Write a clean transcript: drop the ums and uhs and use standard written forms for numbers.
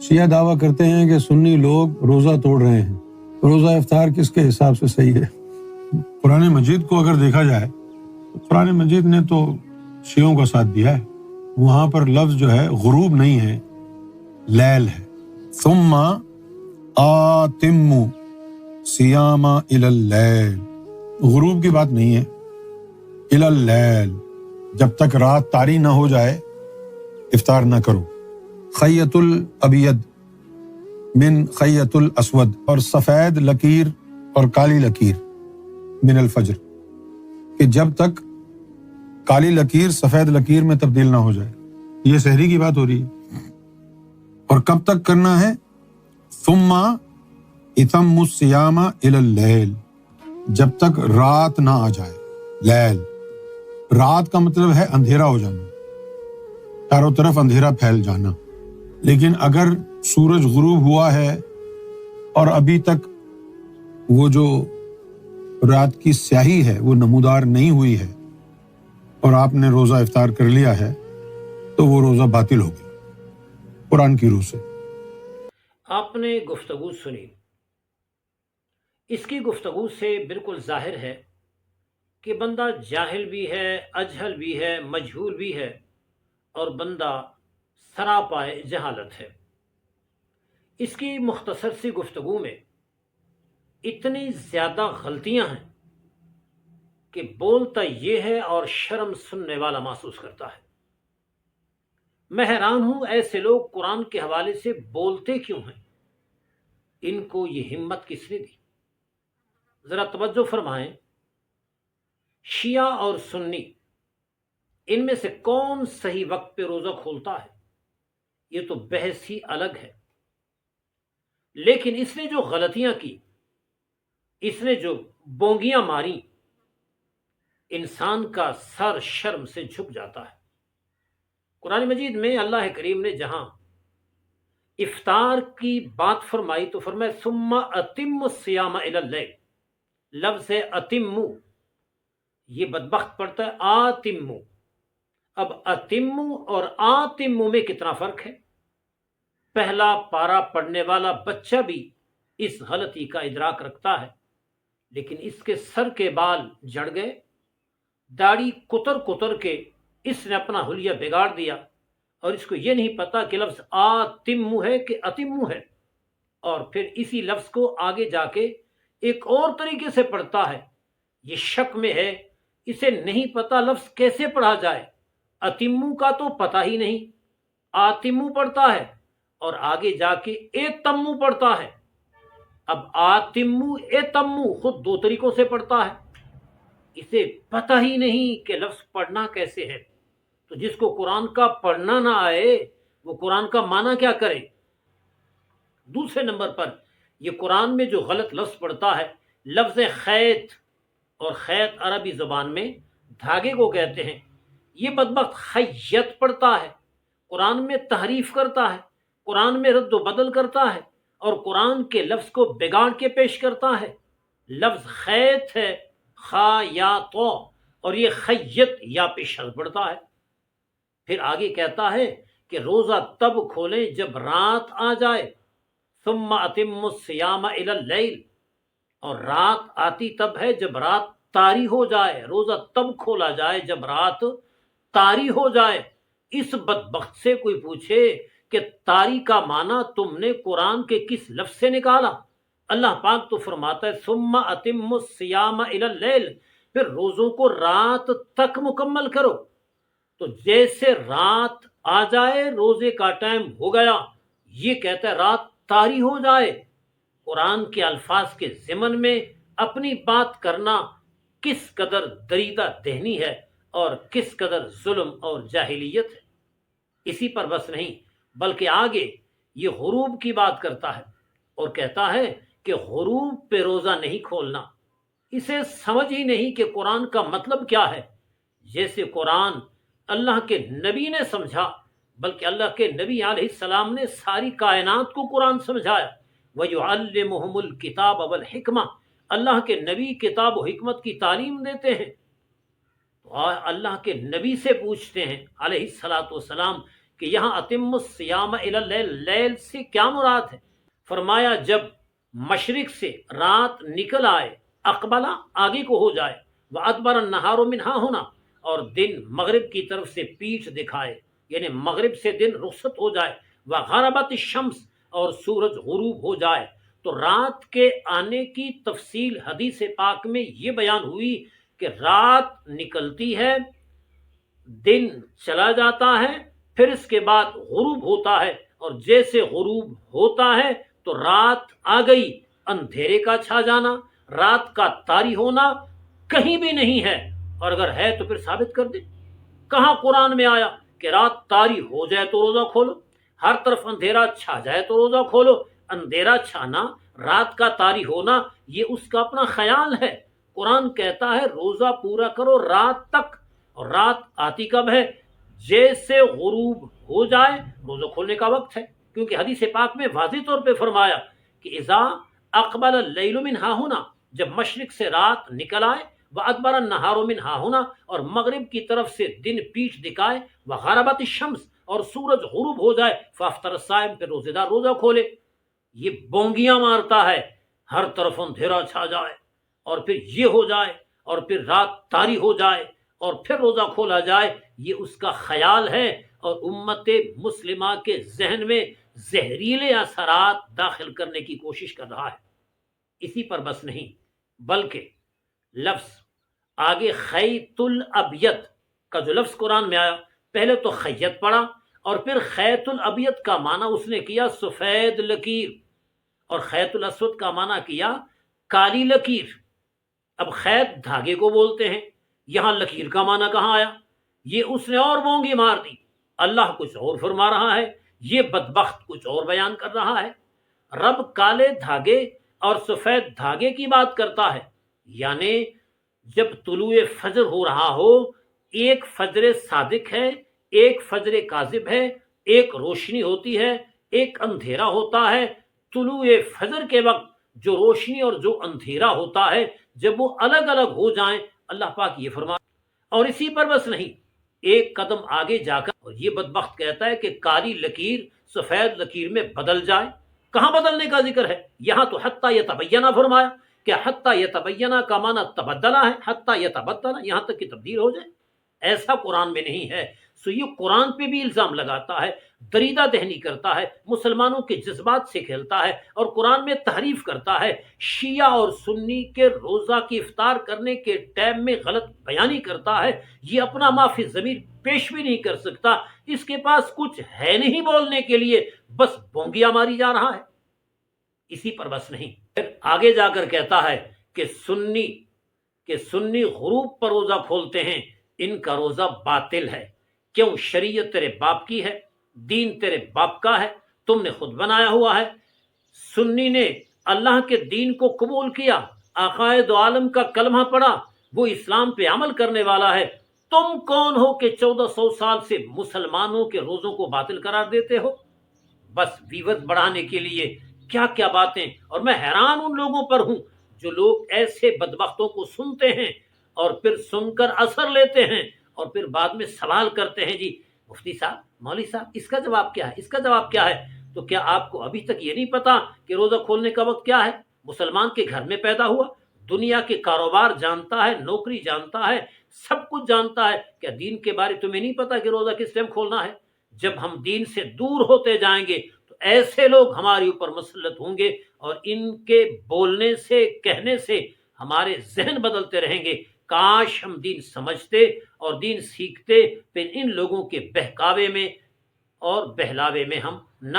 شیعہ دعویٰ کرتے ہیں کہ سنی لوگ روزہ توڑ رہے ہیں، روزہ افطار کس کے حساب سے صحیح ہے؟ قرآن مجید کو اگر دیکھا جائے تو قرآن مجید نے تو شیعوں کا ساتھ دیا ہے، وہاں پر لفظ جو ہے غروب نہیں ہے، لیل ہے۔ ثم آتموا صیام الی اللیل، غروب کی بات نہیں ہے، الی اللیل، جب تک رات طاری نہ ہو جائے افطار نہ کرو۔ خیط الابید من خیط الاسود، اور سفید لکیر اور کالی لکیر من الفجر، کہ جب تک کالی لکیر سفید لکیر میں تبدیل نہ ہو جائے۔ یہ سحری کی بات ہو رہی ہے۔ اور کب تک کرنا ہے؟ ثم اتموا الصیام الی اللیل، جب تک رات نہ آ جائے۔ لیل، رات کا مطلب ہے اندھیرا ہو جانا، چاروں طرف اندھیرا پھیل جانا۔ لیکن اگر سورج غروب ہوا ہے اور ابھی تک وہ جو رات کی سیاہی ہے وہ نمودار نہیں ہوئی ہے اور آپ نے روزہ افطار کر لیا ہے تو وہ روزہ باطل ہو گیا قرآن کی روح سے۔ آپ نے گفتگو سنی، اس کی گفتگو سے بالکل ظاہر ہے کہ بندہ جاہل بھی ہے، اجہل بھی ہے، مجہول بھی ہے، اور بندہ سراپائے جہالت ہے۔ اس کی مختصر سی گفتگو میں اتنی زیادہ غلطیاں ہیں کہ بولتا یہ ہے اور شرم سننے والا محسوس کرتا ہے۔ میں حیران ہوں ایسے لوگ قرآن کے حوالے سے بولتے کیوں ہیں؟ ان کو یہ ہمت کس نے دی؟ ذرا توجہ فرمائیں، شیعہ اور سنی ان میں سے کون صحیح وقت پہ روزہ کھولتا ہے؟ یہ تو بحث ہی الگ ہے۔ لیکن اس نے جو غلطیاں کی، اس نے جو بونگیاں ماری، انسان کا سر شرم سے جھک جاتا ہے۔ قرآن مجید میں اللہ کریم نے جہاں افطار کی بات فرمائی تو فرمایا ثم اتموا الصیام الی اللیل۔ لفظ ہے اتمو، یہ بدبخت پڑھتا ہے آتمو۔ اب اتمو اور آتمو میں کتنا فرق ہے؟ پہلا پارا پڑھنے والا بچہ بھی اس غلطی کا ادراک رکھتا ہے، لیکن اس کے سر کے بال جڑ گئے، داڑھی کتر کتر کے اس نے اپنا حلیہ بگاڑ دیا، اور اس کو یہ نہیں پتا کہ لفظ آتمو ہے کہ اتمو ہے، اور پھر اسی لفظ کو آگے جا کے ایک اور طریقے سے پڑھتا ہے۔ یہ شک میں ہے، اسے نہیں پتا لفظ کیسے پڑھا جائے۔ اتمو کا تو پتہ ہی نہیں، آتمو پڑھتا ہے اور آگے جا کے ایتمو پڑھتا ہے۔ اب آتمو ایتمو خود دو طریقوں سے پڑھتا ہے، اسے پتہ ہی نہیں کہ لفظ پڑھنا کیسے ہے۔ تو جس کو قرآن کا پڑھنا نہ آئے وہ قرآن کا معنی کیا کرے؟ دوسرے نمبر پر یہ قرآن میں جو غلط لفظ پڑھتا ہے، لفظ خیط، اور خیط عربی زبان میں دھاگے کو کہتے ہیں، یہ بدبخت خیت پڑھتا ہے، قرآن میں تحریف کرتا ہے، قرآن میں رد و بدل کرتا ہے، اور قرآن کے لفظ کو بگاڑ کے پیش کرتا ہے۔ لفظ خیط ہے خا یا تو، اور یہ خیت یا پیش پڑھتا ہے۔ پھر آگے کہتا ہے کہ روزہ تب کھولیں جب رات آ جائے، ثم اتموا الصیام الی اللیل، اور رات آتی تب ہے جب رات طاری ہو جائے، روزہ تب کھولا جائے جب رات طاری ہو جائے۔ اس بدبخت سے کوئی پوچھے کہ طاری کا معنی تم نے قرآن کے کس لفظ سے نکالا؟ اللہ پاک تو فرماتا ہے ثم اتموا الصیام الی اللیل، پھر روزوں کو رات تک مکمل کرو۔ تو جیسے رات آ جائے روزے کا ٹائم ہو گیا، یہ کہتا ہے رات طاری ہو جائے۔ قرآن کے الفاظ کے ضمن میں اپنی بات کرنا کس قدر دریدہ ذہنی ہے اور کس قدر ظلم اور جاہلیت ہے۔ اسی پر بس نہیں، بلکہ آگے یہ غروب کی بات کرتا ہے اور کہتا ہے کہ غروب پہ روزہ نہیں کھولنا۔ اسے سمجھ ہی نہیں کہ قرآن کا مطلب کیا ہے۔ جیسے قرآن اللہ کے نبی نے سمجھا، بلکہ اللہ کے نبی علیہ السلام نے ساری کائنات کو قرآن سمجھایا۔ وَيُعَلِّمُهُمُ الْكِتَابَ وَالْحِكْمَةَ، اللہ کے نبی کتاب و حکمت کی تعلیم دیتے ہیں۔ تو اللہ کے نبی سے پوچھتے ہیں علیہ الصلاۃ والسلام کہ یہاں اتم الصیام الی اللیل، لیل سے کیا مراد ہے؟ فرمایا جب مشرق سے رات نکل آئے، اقبلا آگے کو ہو جائے، وادبر النہار من ہا ہونا، اور دن مغرب کی طرف سے پیٹھ دکھائے، یعنی مغرب سے دن رخصت ہو جائے، وغربت الشمس، اور سورج غروب ہو جائے۔ تو رات کے آنے کی تفصیل حدیث پاک میں یہ بیان ہوئی کہ رات نکلتی ہے، دن چلا جاتا ہے، پھر اس کے بعد غروب ہوتا ہے، اور جیسے غروب ہوتا ہے تو رات آ گئی، اندھیرے کا چھا جانا، رات کا طاری ہونا کہیں بھی نہیں ہے، اور اگر ہے تو پھر ثابت کر دے۔ کہاں قرآن میں آیا کہ رات طاری ہو جائے تو روزہ کھولو، ہر طرف اندھیرا چھا جائے تو روزہ کھولو؟ اندھیرا چھانا، رات کا طاری ہونا، یہ اس کا اپنا خیال ہے۔ قرآن کہتا ہے روزہ پورا کرو رات تک، اور رات آتی کب ہے؟ جیسے غروب ہو جائے روزہ کھولنے کا وقت ہے، کیونکہ حدیث پاک میں واضح طور پہ فرمایا کہ اذا اقبل اللیل من ہا ہونا، جب مشرق سے رات نکل آئے، وادبر النہار من ہا ہونا، اور مغرب کی طرف سے دن پیٹھ دکھائے، وغربت الشمس، اور سورج غروب ہو جائے، فافطر الصائم، پھر روزے دار روزہ کھولے۔ یہ بونگیاں مارتا ہے، ہر طرف اندھیرا چھا جائے، اور پھر یہ ہو جائے، اور پھر رات طاری ہو جائے، اور پھر روزہ کھولا جائے، یہ اس کا خیال ہے، اور امت مسلمہ کے ذہن میں زہریلے اثرات داخل کرنے کی کوشش کر رہا ہے۔ اسی پر بس نہیں، بلکہ لفظ آگے خیط الابیض کا جو لفظ قرآن میں آیا، پہلے تو خیت پڑا، اور پھر خیط الابیض کا معنی اس نے کیا سفید لکیر، اور خیط الاسود کا معنی کیا کالی لکیر۔ اب خیط دھاگے کو بولتے ہیں، یہاں لکیر کا معنی کہاں آیا؟ یہ اس نے اور بونگی مار دی، اللہ کچھ اور فرما رہا ہے، یہ بدبخت کچھ اور بیان کر رہا ہے۔ رب کالے دھاگے اور سفید دھاگے کی بات کرتا ہے، یعنی جب طلوع فجر ہو رہا ہو، ایک فجر صادق ہے، ایک فجر کاذب ہے، ایک روشنی ہوتی ہے، ایک اندھیرا ہوتا ہے۔ طلوع فجر کے وقت جو روشنی اور جو اندھیرا ہوتا ہے، جب وہ الگ الگ ہو جائیں، اللہ پاک یہ فرما، اور اسی پر بس نہیں، ایک قدم آگے جا کر اور یہ بدبخت کہتا ہے کہ کالی لکیر سفید لکیر میں بدل جائے۔ کہاں بدلنے کا ذکر ہے؟ یہاں تو حتی یتبینہ فرمایا کہ حتی یتبینہ کا معنی تبدلہ ہے، حتی یتبدلہ، یہاں تک کہ تبدیل ہو جائے۔ ایسا قرآن میں نہیں ہے۔ سو یہ قرآن پہ بھی الزام لگاتا ہے، دریدہ دہنی کرتا ہے، مسلمانوں کے جذبات سے کھیلتا ہے، اور قرآن میں تحریف کرتا ہے، شیعہ اور سنی کے روزہ کی افطار کرنے کے ٹائم میں غلط بیانی کرتا ہے۔ یہ اپنا معافی ضمیر پیش بھی نہیں کر سکتا، اس کے پاس کچھ ہے نہیں بولنے کے لیے، بس بونگیاں ماری جا رہا ہے۔ اسی پر بس نہیں، پھر آگے جا کر کہتا ہے کہ سنی غروب پر روزہ کھولتے ہیں، ان کا روزہ باطل ہے۔ کیوں؟ شریعت تیرے باپ کی ہے، دین تیرے باپ کا ہے، تم نے خود بنایا ہوا ہے۔ سنی نے اللہ کے دین کو قبول کیا، آقائے دو عالم کا کلمہ پڑھا، وہ اسلام پہ عمل کرنے والا ہے۔ تم کون ہو کہ 1400 سال سے مسلمانوں کے روزوں کو باطل قرار دیتے ہو؟ بس ویوز بڑھانے کے لیے کیا کیا باتیں، اور میں حیران ان لوگوں پر ہوں جو لوگ ایسے بدبختوں کو سنتے ہیں اور پھر سن کر اثر لیتے ہیں، اور پھر بعد میں سوال کرتے ہیں جی مفتی صاحب، مولوی صاحب، اس کا جواب کیا ہے، اس کا جواب کیا ہے؟ تو کیا آپ کو ابھی تک یہ نہیں پتا کہ روزہ کھولنے کا وقت کیا ہے؟ مسلمان کے گھر میں پیدا ہوا، دنیا کے کاروبار جانتا ہے، نوکری جانتا ہے، سب کچھ جانتا ہے، کیا دین کے بارے تمہیں نہیں پتا کہ روزہ کس ٹائم کھولنا ہے؟ جب ہم دین سے دور ہوتے جائیں گے تو ایسے لوگ ہمارے اوپر مسلط ہوں گے، اور ان کے بولنے سے، کہنے سے ہمارے ذہن بدلتے رہیں گے۔ کاش ہم دین سمجھتے اور دین سیکھتے، پھر ان لوگوں کے بہکاوے میں اور بہلاوے میں ہم نہ